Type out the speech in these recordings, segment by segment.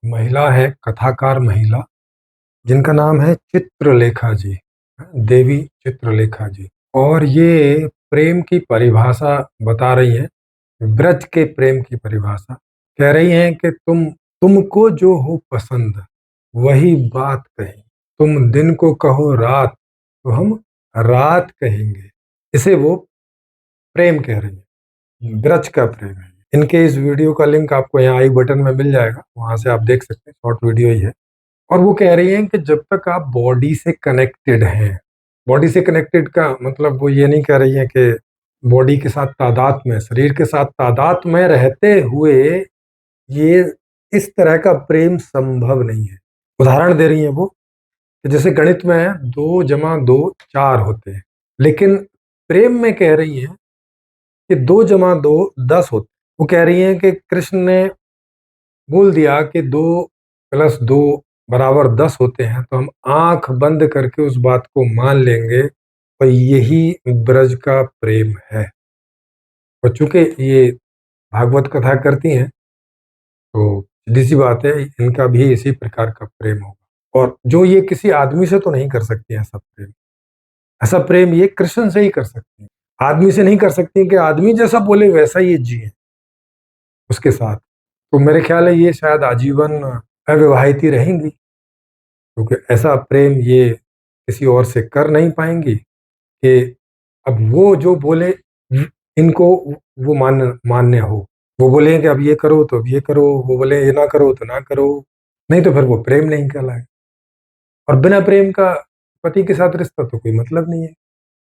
महिला है, कथाकार महिला, जिनका नाम है चित्रलेखा जी, देवी चित्रलेखा जी। और ये प्रेम की परिभाषा बता रही हैं, ब्रज के प्रेम की परिभाषा। कह रही हैं कि तुमको जो हो पसंद, वही बात कहें। तुम दिन को कहो रात, तो हम रात कहेंगे। इसे वो प्रेम कह रही हैं, ब्रज का प्रेम है। इनके इस वीडियो का लिंक आपको यहाँ आई बटन में मिल जाएगा, वहां से आप देख सकते हैं, शॉर्ट वीडियो ही है। और वो कह रही हैं कि जब तक आप बॉडी से कनेक्टेड हैं, बॉडी से कनेक्टेड का मतलब वो ये नहीं कह रही है कि बॉडी के साथ तादाद में, शरीर के साथ तादाद में रहते हुए ये इस तरह का प्रेम संभव नहीं है। उदाहरण दे रही है वो कि जैसे गणित में 2 + 2 = 4 होते हैं, लेकिन प्रेम में कह रही है कि 2 + 2 = 10 होते हैं। वो कह रही है कि कृष्ण ने बोल दिया कि 2 + 2 = 10 होते हैं, तो हम आंख बंद करके उस बात को मान लेंगे और यही ब्रज का प्रेम है। और चूंकि ये भागवत कथा करती हैं, तो सीधी सी बात है, इनका भी इसी प्रकार का प्रेम होगा। और जो ये किसी आदमी से तो नहीं कर सकती हैं ऐसा प्रेम। ऐसा प्रेम ये कृष्ण से ही कर सकती हैं, आदमी से नहीं कर सकती कि आदमी जैसा बोले वैसा ये जिए उसके साथ। तो मेरे ख्याल है ये शायद आजीवन अविवाहित ही रहेंगी, क्योंकि ऐसा प्रेम ये किसी और से कर नहीं पाएंगी कि अब वो जो बोले इनको वो मान्य हो। वो बोले कि अब ये करो तो अब ये करो, वो बोले ये ना करो तो ना करो, नहीं तो फिर वो प्रेम नहीं कहलाए। और बिना प्रेम का पति के साथ रिश्ता तो कोई मतलब नहीं है,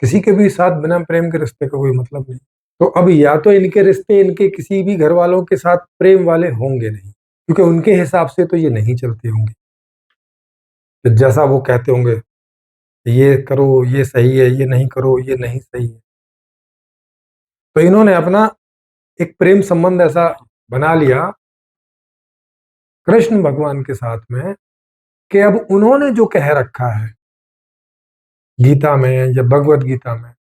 किसी के भी साथ बिना प्रेम के रिश्ते का कोई मतलब नहीं। तो अब या तो इनके रिश्ते इनके किसी भी घर वालों के साथ प्रेम वाले होंगे नहीं, क्योंकि उनके हिसाब से तो ये नहीं चलते होंगे। तो जैसा वो कहते होंगे, ये करो ये सही है, ये नहीं करो ये नहीं सही है। तो इन्होंने अपना एक प्रेम संबंध ऐसा बना लिया कृष्ण भगवान के साथ में कि अब उन्होंने जो कह रखा है गीता में या भगवत गीता में,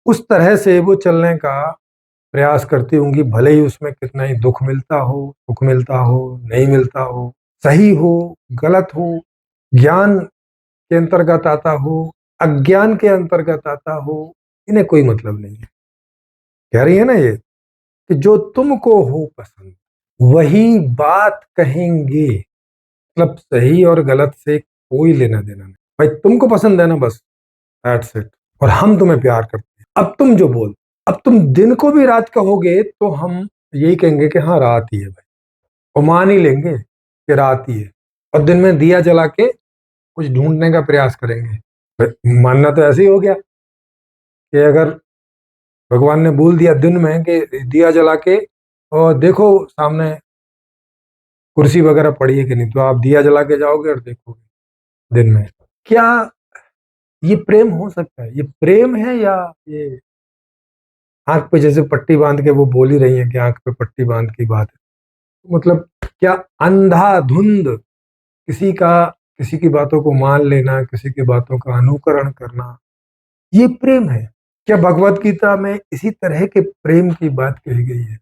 उस तरह से वो चलने का प्रयास करती होंगी, भले ही उसमें कितना ही दुख मिलता हो, सुख मिलता हो, नहीं मिलता हो, सही हो, गलत हो, ज्ञान के अंतर्गत आता हो, अज्ञान के अंतर्गत आता हो, इन्हें कोई मतलब नहीं है। कह रही है ना ये कि जो तुमको हो पसंद, वही बात कहेंगे। मतलब सही और गलत से कोई लेना देना नहीं, भाई तुमको पसंद है ना, बस दैट्स इट। और हम तुम्हें प्यार करते हैं। अब तुम जो बोल, अब तुम दिन को भी रात कहोगे तो हम यही कहेंगे कि हाँ रात ही है भाई, और मान ही लेंगे कि रात ही है। और दिन में दिया जला के कुछ ढूंढने का प्रयास करेंगे। मानना तो ऐसे ही हो गया कि अगर भगवान ने बोल दिया दिन में कि दिया जला के और देखो सामने कुर्सी वगैरह पड़ी है कि नहीं, तो आप दिया जला के जाओगे और देखोगे दिन में। क्या ये प्रेम हो सकता है? ये प्रेम है या ये आंख पे जैसे पट्टी बांध के वो बोल ही रही है कि आंख पे पट्टी बांध की बात है। मतलब क्या अंधाधुंध किसी की बातों को मान लेना, किसी की बातों का अनुकरण करना, ये प्रेम है? क्या भगवत गीता में इसी तरह के प्रेम की बात कही गई है?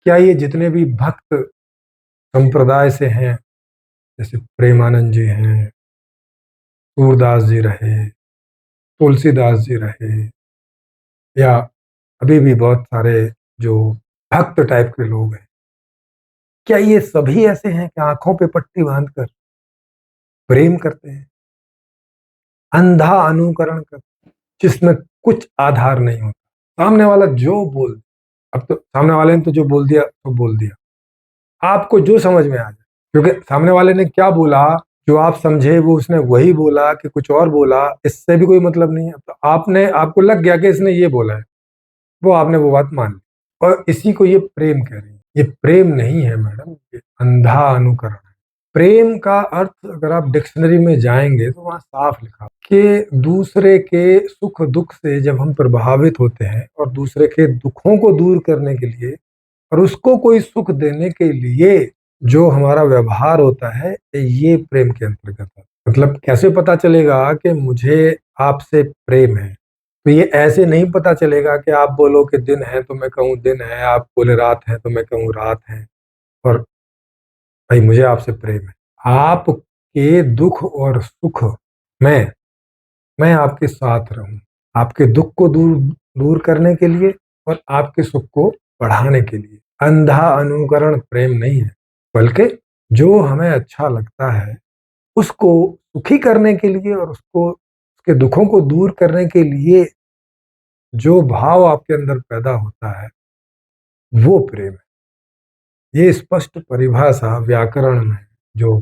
क्या ये जितने भी भक्त संप्रदाय से हैं, जैसे प्रेमानंद जी हैं, सूरदास जी रहे, तुलसीदास जी रहे, या अभी भी बहुत सारे जो भक्त टाइप के लोग हैं, क्या ये सभी ऐसे हैं कि आंखों पे पट्टी बांधकर प्रेम करते हैं, अंधा अनुकरण करते हैं, जिसमें कुछ आधार नहीं होता? सामने वाला जो बोल, अब तो सामने वाले ने तो जो बोल दिया तो बोल दिया, आपको जो समझ में आ जाए, क्योंकि सामने वाले ने क्या बोला जो आप समझे वो उसने वही बोला कि कुछ और बोला, इससे भी कोई मतलब नहीं है। तो आपको लग गया कि इसने ये बोला है, वो आपने वो बात मान ली, और इसी को ये प्रेम कह रही है। ये प्रेम नहीं है मैडम, ये अंधा अनुकरण है। प्रेम का अर्थ अगर आप डिक्शनरी में जाएंगे तो वहां साफ लिखा कि दूसरे के सुख दुख से जब हम प्रभावित होते हैं और दूसरे के दुखों को दूर करने के लिए और उसको कोई सुख देने के लिए जो हमारा व्यवहार होता है, ये प्रेम के अंतर्गत है। मतलब कैसे पता चलेगा कि मुझे आपसे प्रेम है? तो ये ऐसे नहीं पता चलेगा कि आप बोलो कि दिन है तो मैं कहूँ दिन है, आप बोले रात है तो मैं कहूँ रात है। और भाई मुझे आपसे प्रेम है, आपके दुख और सुख में मैं आपके साथ रहूं, आपके दुख को दूर दूर करने के लिए और आपके सुख को बढ़ाने के लिए। अंधा अनुकरण प्रेम नहीं है, बल्कि जो हमें अच्छा लगता है उसको सुखी करने के लिए और उसको उसके दुखों को दूर करने के लिए जो भाव आपके अंदर पैदा होता है वो प्रेम है। ये स्पष्ट परिभाषा व्याकरण में, जो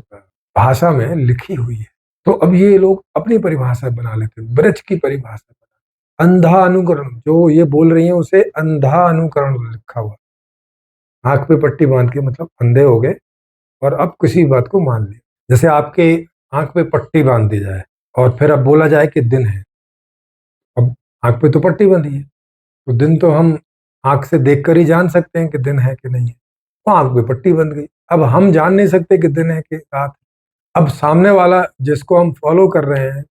भाषा में लिखी हुई है। तो अब ये लोग अपनी परिभाषा बना लेते हैं, ब्रज की परिभाषा बना, अंधा अनुकरण, जो ये बोल रही है उसे अंधा अनुकरण लिखा हुआ, आंख पे पट्टी बांध के मतलब अंधे हो गए और अब किसी बात को मान लिया। जैसे आपके आंख पे पट्टी बांध दी जाए और फिर अब बोला जाए कि दिन है, अब आंख पे तो पट्टी बंधी है, तो दिन तो हम आंख से देखकर ही जान सकते हैं कि दिन है कि नहीं है। वो आंख पे पट्टी बंध गई, अब हम जान नहीं सकते कि दिन है कि रात है। अब सामने वाला जिसको हम फॉलो कर रहे हैं,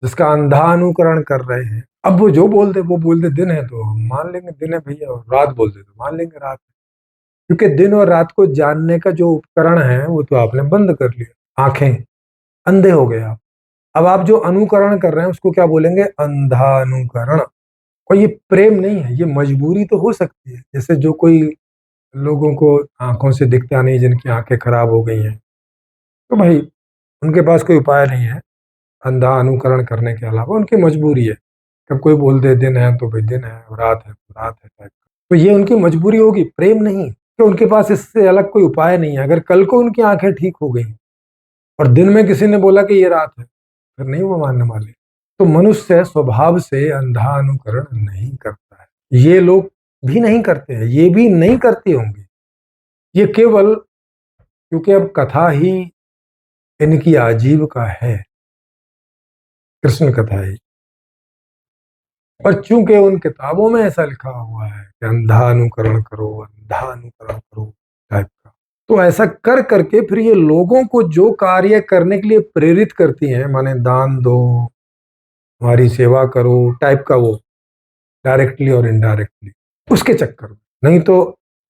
जिसका अंधा अनुकरण कर रहे हैं, अब वो जो बोल दे दिन है तो हम मान लेंगे दिन है भैया, और रात बोल दे तो मान लेंगे रात है। क्योंकि दिन और रात को जानने का जो उपकरण है वो तो आपने बंद कर लिया, आंखें, अंधे हो गए आप। अब आप जो अनुकरण कर रहे हैं उसको क्या बोलेंगे? अंधा अनुकरण। और ये प्रेम नहीं है, ये मजबूरी तो हो सकती है। जैसे जो कोई लोगों को आंखों से दिखता नहीं, जिनकी आंखें खराब हो गई हैं, तो भाई उनके पास कोई उपाय नहीं है अंधा अनुकरण करने के अलावा, उनकी मजबूरी है। कब कोई बोल दे दिन है तो भाई दिन है, रात है तो रात है टाइप का, तो ये उनकी मजबूरी होगी, प्रेम नहीं। तो उनके पास इससे अलग कोई उपाय नहीं है। अगर कल को उनकी आंखें ठीक हो गई और दिन में किसी ने बोला कि ये रात है, फिर नहीं वो मानने वाले। तो मनुष्य स्वभाव से अंधा अनुकरण नहीं करता है, ये लोग भी नहीं करते हैं, ये भी नहीं करते होंगे। ये केवल क्योंकि अब कथा ही इनकी आजीविका है, कृष्ण कथा ही, और चूंकि उन किताबों में ऐसा लिखा हुआ है कि अंधा अनुकरण करो, अंधा अनुकरण करो टाइप का, तो ऐसा कर करके फिर ये लोगों को जो कार्य करने के लिए प्रेरित करती हैं, माने दान दो, हमारी सेवा करो टाइप का, वो डायरेक्टली और इनडायरेक्टली उसके चक्कर में। नहीं तो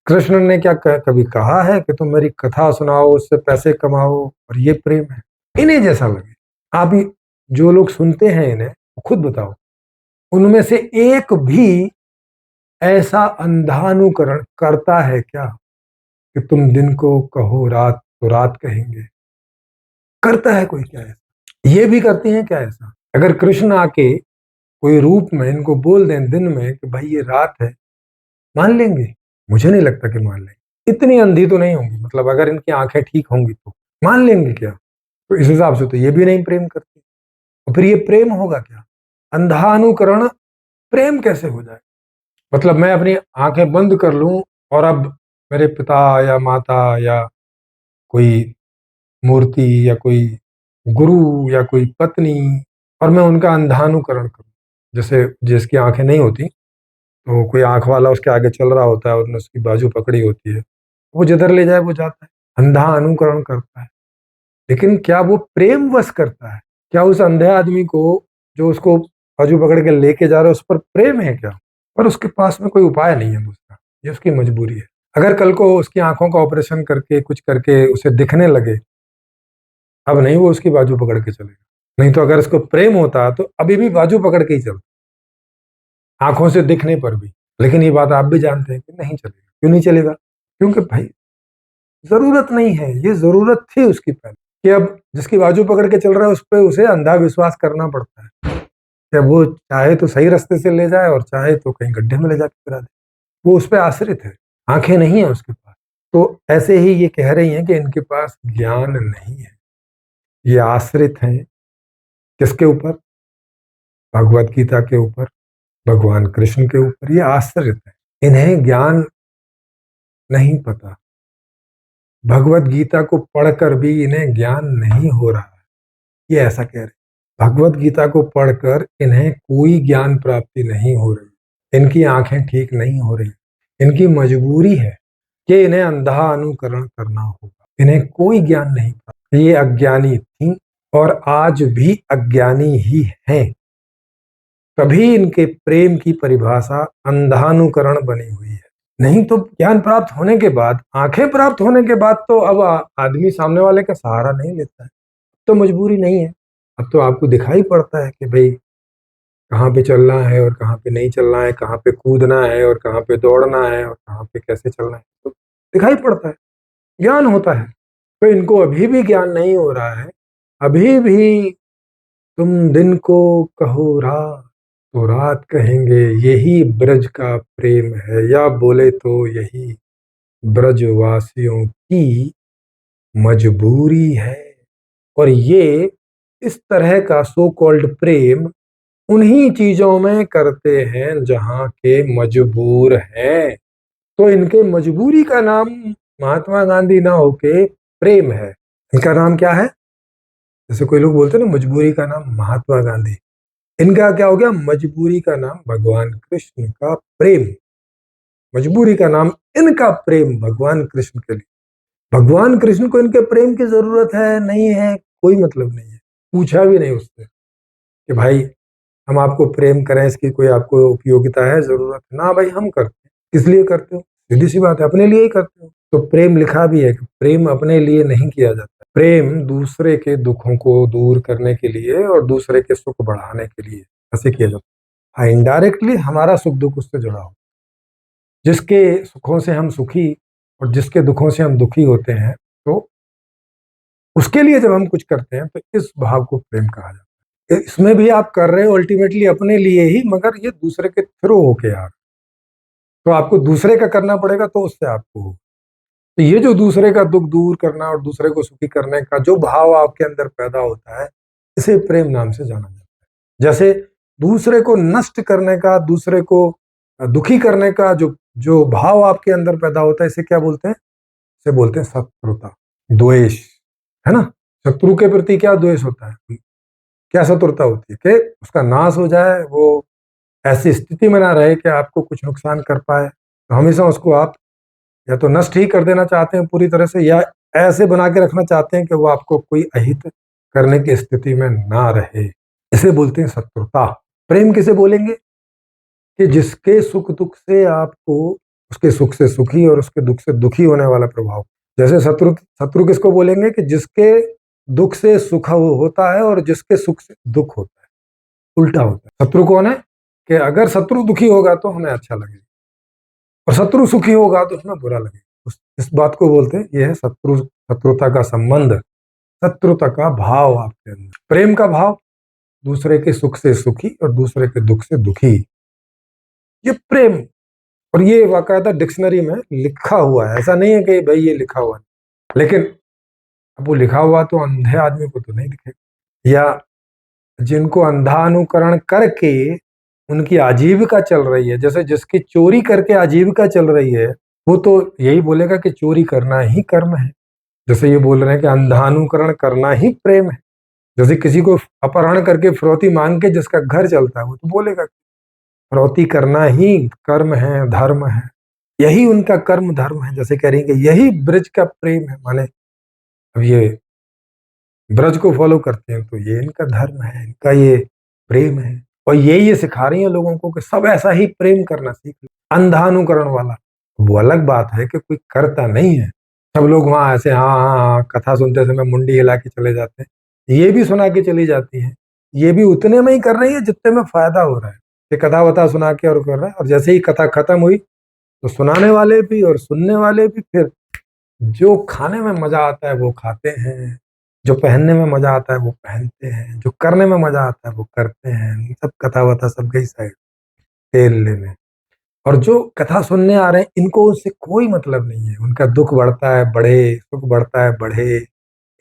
कृष्ण ने क्या कभी कहा है कि तुम मेरी कथा सुनाओ, उससे पैसे कमाओ और ये प्रेम है? इन्हें जैसा लगे। आप ही जो लोग सुनते हैं इन्हें खुद बताओ, उनमें से एक भी ऐसा अंधानुकरण करता है क्या कि तुम दिन को कहो रात तो रात कहेंगे? करता है कोई क्या ऐसा? ये भी करती हैं क्या ऐसा? अगर कृष्ण आके कोई रूप में इनको बोल दें दिन में कि भाई ये रात है, मान लेंगे? मुझे नहीं लगता कि मान लेंगे। इतनी अंधी तो नहीं होंगी, मतलब अगर इनकी आंखें ठीक होंगी तो मान लेंगे क्या? तो इस हिसाब से तो ये भी नहीं प्रेम करती। तो फिर ये प्रेम होगा क्या? अंधा अनुकरण प्रेम कैसे हो जाए? मतलब मैं अपनी आंखें बंद कर लूं और अब मेरे पिता या माता या कोई मूर्ति या कोई गुरु या कोई पत्नी, और मैं उनका अंधानुकरण करूं। जैसे जिसकी आंखें नहीं होती, तो कोई आंख वाला उसके आगे चल रहा होता है और उसने उसकी बाजू पकड़ी होती है, वो जिधर ले जाए वो जाता है, अंधा अनुकरण करता है। लेकिन क्या वो प्रेम वश करता है? क्या उस अंधे आदमी को जो उसको बाजू पकड़ के लेके जा रहा है उस पर प्रेम है क्या? पर उसके पास में कोई उपाय नहीं है उसका, ये उसकी मजबूरी है। अगर कल को उसकी आंखों का ऑपरेशन करके कुछ करके उसे दिखने लगे, अब नहीं वो उसकी बाजू पकड़ के चलेगा। नहीं तो अगर उसको प्रेम होता तो अभी भी बाजू पकड़ के ही चलता, आंखों से दिखने पर भी। लेकिन ये बात आप भी जानते हैं कि नहीं चलेगा। क्यों नहीं चलेगा? क्योंकि भाई जरूरत नहीं है, ये जरूरत थी उसकी पहले, कि अब जिसकी बाजू पकड़ के चल रहा है उस पर उसे अंधा विश्वास करना पड़ता है कि वो चाहे तो सही रास्ते से ले जाए और चाहे तो कहीं गड्ढे में ले जाके गिरा दे। वो उस पर आश्रित है, आंखें नहीं है उसके पास। तो ऐसे ही ये कह रही हैं कि इनके पास ज्ञान नहीं है, ये आश्रित हैं किसके ऊपर? भगवत गीता के ऊपर, भगवान कृष्ण के ऊपर ये आश्रित है। इन्हें ज्ञान नहीं पता, भगवत गीता को पढ़कर भी इन्हें ज्ञान नहीं हो रहा है, ये ऐसा कह रहे। भगवत गीता को पढ़कर इन्हें कोई ज्ञान प्राप्ति नहीं हो रही, इनकी आंखें ठीक नहीं हो रही, इनकी मजबूरी है कि इन्हें अंधा अनुकरण करना होगा, इन्हें कोई ज्ञान नहीं प्राप्त। ये अज्ञानी थी और आज भी अज्ञानी ही हैं, तभी इनके प्रेम की परिभाषा अंधानुकरण बनी हुई है। नहीं तो ज्ञान प्राप्त होने के बाद, आंखें प्राप्त होने के बाद तो अब आदमी सामने वाले का सहारा नहीं लेता है। तो मजबूरी नहीं है। अब तो आपको दिखाई पड़ता है कि भाई कहाँ पे चलना है और कहाँ पे नहीं चलना है, कहाँ पे कूदना है और कहाँ पे दौड़ना है और कहाँ पे कैसे चलना है, तो दिखाई पड़ता है, ज्ञान होता है। तो इनको अभी भी ज्ञान नहीं हो रहा है। अभी भी तुम दिन को कहो रात, तो रात कहेंगे यही ब्रज का प्रेम है, या बोले तो यही ब्रजवासियों की मजबूरी है। और ये इस तरह का सो कॉल्ड प्रेम उन्हीं चीजों में करते हैं जहां के मजबूर हैं। तो इनके मजबूरी का नाम महात्मा गांधी ना होके प्रेम है। इनका नाम क्या है? जैसे कोई लोग बोलते हैं ना मजबूरी का नाम महात्मा गांधी, इनका क्या हो गया? मजबूरी का नाम भगवान कृष्ण का प्रेम। मजबूरी का नाम इनका प्रेम भगवान कृष्ण के लिए। भगवान कृष्ण को इनके प्रेम की जरूरत है नहीं है, कोई मतलब नहीं है। पूछा भी नहीं उससे कि भाई हम आपको प्रेम करें, इसकी कोई आपको उपयोगिता है, जरूरत है ना? भाई हम करते हैं। किस लिए करते हो? सीधी सी बात है, अपने लिए ही करते हो। तो प्रेम लिखा भी है कि प्रेम अपने लिए नहीं किया जाता। प्रेम दूसरे के दुखों को दूर करने के लिए और दूसरे के सुख बढ़ाने के लिए ऐसे किया जाता है। हाँ, इनडायरेक्टली हमारा सुख दुख उससे जुड़ा हो। जिसके सुखों से हम सुखी और जिसके दुखों से हम दुखी होते हैं, तो उसके लिए जब हम कुछ करते हैं तो इस भाव को प्रेम कहा जाता है। इसमें भी आप कर रहे हो अल्टीमेटली अपने लिए ही, मगर ये दूसरे के थ्रू होके यार, तो आपको दूसरे का करना पड़ेगा तो उससे आपको हो। तो ये जो दूसरे का दुख दूर करना और दूसरे को सुखी करने का जो भाव आपके अंदर पैदा होता है, इसे प्रेम नाम से जाना जाता है। जैसे दूसरे को नष्ट करने का, दूसरे को दुखी करने का जो जो भाव आपके अंदर पैदा होता है, इसे क्या बोलते हैं? इसे बोलते हैं शत्रुता, द्वेष, है ना? शत्रु के प्रति क्या द्वेष होता है, क्या शत्रुता होती है? कि उसका नाश हो जाए, वो ऐसी स्थिति में ना रहे कि आपको कुछ नुकसान कर पाए। तो हमेशा उसको आप या तो नष्ट ही कर देना चाहते हैं पूरी तरह से, या ऐसे बना के रखना चाहते हैं कि वो आपको कोई अहित करने की स्थिति में ना रहे। इसे बोलते हैं शत्रुता। प्रेम किसे बोलेंगे? कि जिसके सुख दुख से आपको उसके सुख से सुखी और उसके दुख से दुखी होने वाला प्रभाव। जैसे शत्रु, शत्रु किसको बोलेंगे? कि जिसके दुख से सुख होता है और जिसके सुख से दुख होता है, उल्टा होता है। शत्रु कौन है? कि अगर शत्रु दुखी होगा तो हमें अच्छा लगेगा और शत्रु सुखी होगा तो हमें बुरा लगेगा। इस बात को बोलते हैं, ये है शत्रु, शत्रुता का संबंध, शत्रुता का भाव आपके अंदर। प्रेम का भाव, दूसरे के सुख से सुखी और दूसरे के दुख से दुखी, ये प्रेम। और ये वाकायदा डिक्शनरी में लिखा हुआ है, ऐसा नहीं है कि भाई ये लिखा हुआ है, लेकिन अब वो लिखा हुआ तो अंधे आदमी को तो नहीं दिखेगा, या जिनको अंधानुकरण करके उनकी आजीविका चल रही है, जैसे जिसकी चोरी करके आजीविका चल रही है, वो तो यही बोलेगा कि चोरी करना ही कर्म है। जैसे ये बोल रहे हैं कि अंधानुकरण करना ही प्रेम है। जैसे किसी को अपहरण करके फिरौती मांग के जिसका घर चलता है, वो तो बोलेगा फिरौती करना ही कर्म है, धर्म है, यही उनका कर्म धर्म है। जैसे कह रही है कि यही ब्रज का प्रेम है, माने अब ये ब्रज को फॉलो करते हैं तो ये इनका धर्म है, इनका ये प्रेम है। और ये सिखा रही है लोगों को कि सब ऐसा ही प्रेम करना सीख लो, अंधानुकरण वाला। वो अलग बात है कि कोई करता नहीं है, सब लोग वहां ऐसे हाँ हाँ हाँ कथा सुनते समय मुंडी हिला के चले जाते हैं, ये भी सुना के चली जाती है, ये भी उतने में ही कर रही है जितने में फायदा हो रहा है। ये कथा वथा सुना के और कर रहा है, और जैसे ही कथा खत्म हुई तो सुनाने वाले भी और सुनने वाले भी फिर जो खाने में मजा आता है वो खाते हैं, जो पहनने में मजा आता है वो पहनते हैं, जो करने में मजा आता है वो करते हैं। सब कथा वथा सब गई साइड, तेल लेने। और जो कथा सुनने आ रहे हैं इनको उससे कोई मतलब नहीं है, उनका दुख बढ़ता है बढ़े, सुख बढ़ता है बढ़े,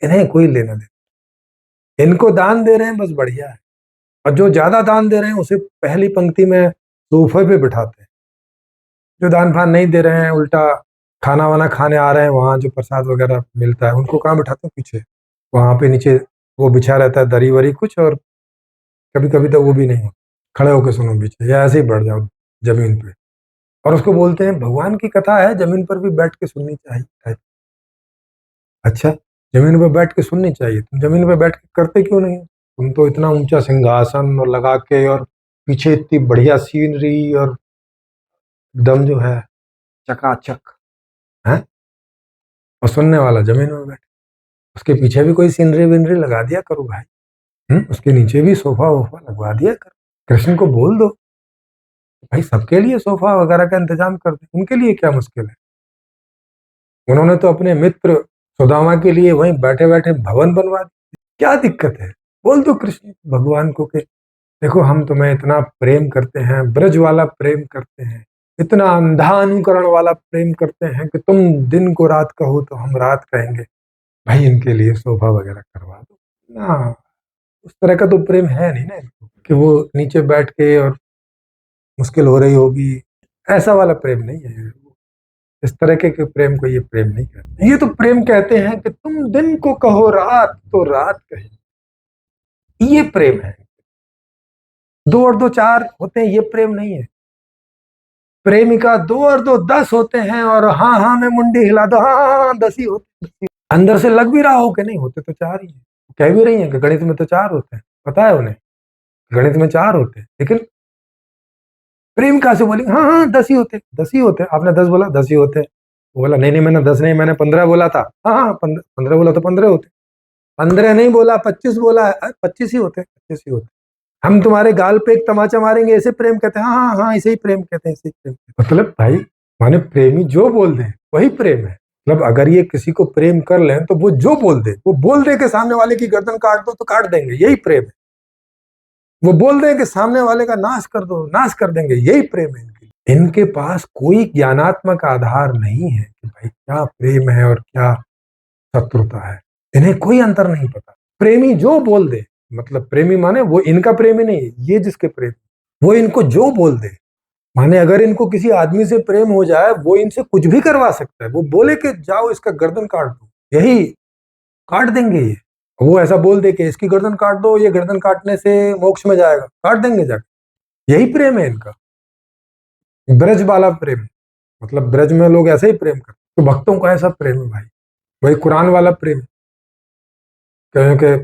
इन्हें कोई लेना देना। इनको दान दे रहे हैं बस बढ़िया है, और जो ज्यादा दान दे रहे हैं उसे पहली पंक्ति में सोफे पे बिठाते हैं। जो दान फान नहीं दे रहे हैं, उल्टा खाना वाना खाने आ रहे हैं, वहां जो प्रसाद वगैरह मिलता है उनको कहाँ बिठाते हैं? पीछे, वहां पे नीचे वो बिछा रहता है दरी वरी कुछ, और कभी कभी तो वो भी नहीं हो, खड़े होकर सुनो पीछे, या ऐसे ही बैठ जाओ जमीन पे। और उसको बोलते हैं भगवान की कथा है, जमीन पर भी बैठ के सुननी चाहिए। अच्छा, जमीन पे बैठ के सुननी चाहिए, तुम जमीन पे बैठ के करते क्यों नहीं? तुम तो इतना ऊंचा सिंहासन और लगा के, और पीछे इतनी बढ़िया सीनरी, और एकदम जो है चकाचक है, और सुनने वाला जमीन में बैठे। उसके पीछे भी कोई सीनरी विनरी लगा दिया करो भाई, उसके नीचे भी सोफा वोफा लगवा दिया करो। कृष्ण को बोल दो भाई सबके लिए सोफा वगैरह का इंतजाम कर दे, उनके लिए क्या मुश्किल है। उन्होंने तो अपने मित्र सुदामा के लिए वहीं बैठे बैठे भवन बनवा दिया, क्या दिक्कत है। बोल दो कृष्ण भगवान को कि देखो हम तुम्हें इतना प्रेम करते हैं, ब्रज वाला प्रेम करते हैं, इतना अंधा अनुकरण वाला प्रेम करते हैं कि तुम दिन को रात कहो तो हम रात कहेंगे, भाई इनके लिए सोफा वगैरह करवा दो ना। उस तरह का तो प्रेम है नहीं ना इनको कि वो नीचे बैठ के और मुश्किल हो रही होगी, ऐसा वाला प्रेम नहीं है। इस तरह के प्रेम को ये प्रेम नहीं कहते, ये तो प्रेम कहते हैं कि तुम दिन को कहो रात तो रात कहे, ये प्रेम है। 2 और 2 4 होते हैं, ये प्रेम नहीं है। प्रेमिका 2 और 2 10 होते हैं, और हाँ हाँ मैं मुंडी हिला दो, हाँ हाँ हाँ 10 ही होते। अंदर से लग भी रहा हो कि नहीं होते तो 4 ही है। कह भी रही है कि गणित में तो 4 होते हैं, पता है उन्हें गणित में 4 होते हैं, लेकिन प्रेम कहां से बोलेंगे, हाँ हाँ 10 ही होते, 10 ही होते। आपने 10 बोला 10 ही होते। वो बोला नहीं नहीं मैंने 10 नहीं, मैंने 15 बोला था। हाँ हाँ 15 बोला तो 15 होते। 15 नहीं बोला, 25 बोला, 25 ही होते, 25 ही होते। हम तुम्हारे गाल पे एक तमाचा मारेंगे, ऐसे प्रेम कहते हैं। हाँ हाँ हाँ ऐसे ही प्रेम कहते हैं, ऐसे ही प्रेम कहते हैं। मतलब भाई माने प्रेमी जो बोल दे वही प्रेम है। मतलब अगर ये किसी को प्रेम कर लें तो वो जो बोल दे, वो बोल दे के सामने वाले की गर्दन काट दो तो काट देंगे, यही प्रेम है। वो बोल दे कि सामने वाले का नाश कर दो, नाश कर देंगे, यही प्रेम है इनके। इनके पास कोई ज्ञानात्मक आधार नहीं है कि भाई क्या प्रेम है और क्या शत्रुता है। इन्हें कोई अंतर नहीं पता। प्रेमी जो बोल दे, मतलब प्रेमी माने वो इनका प्रेमी नहीं, ये जिसके प्रेम, वो इनको जो बोल दे, माने अगर इनको किसी आदमी से प्रेम हो जाए, वो इनसे कुछ भी करवा सकता है। वो बोले कि जाओ इसका गर्दन काट दो, यही काट देंगे ये। वो ऐसा बोल दे कि इसकी गर्दन काट दो, ये गर्दन काटने से मोक्ष में जाएगा, काट देंगे जाके। यही प्रेम है इनका, ब्रज वाला प्रेम। मतलब ब्रज में लोग ऐसे ही प्रेम करते, तो भक्तों का ऐसा प्रेम है भाई, वही कुरान वाला प्रेम। क्योंकि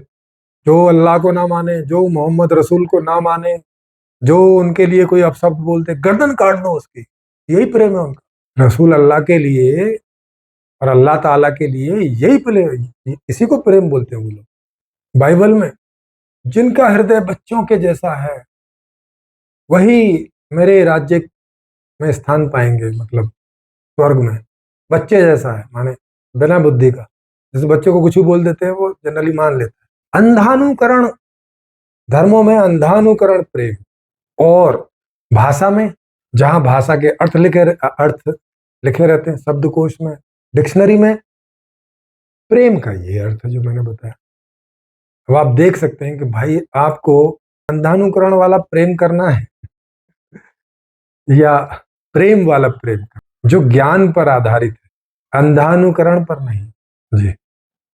जो अल्लाह को ना माने, जो मोहम्मद रसूल को ना माने, जो उनके लिए कोई अपशब्द बोलते, गर्दन काट दो उसकी, यही प्रेम है उनका। रसूल अल्लाह के लिए और अल्लाह ताला के लिए यही प्रेम, इसी को प्रेम बोलते हैं वो लोग। बाइबल में जिनका हृदय बच्चों के जैसा है वही मेरे राज्य में स्थान पाएंगे, मतलब स्वर्ग में। बच्चे जैसा है माने बिना बुद्धि का, जैसे बच्चे को कुछ भी बोल देते हैं वो जनरली मान लेता है। अंधानुकरण, धर्मों में अंधानुकरण प्रेम। और भाषा में, जहां भाषा के अर्थ लिखे रहते हैं शब्दकोश में, डिक्शनरी में, प्रेम का ये अर्थ है जो मैंने बताया। अब आप देख सकते हैं कि भाई आपको अंधानुकरण वाला प्रेम करना है या प्रेम वाला प्रेम करना, जो ज्ञान पर आधारित है, अंधानुकरण पर नहीं। जी।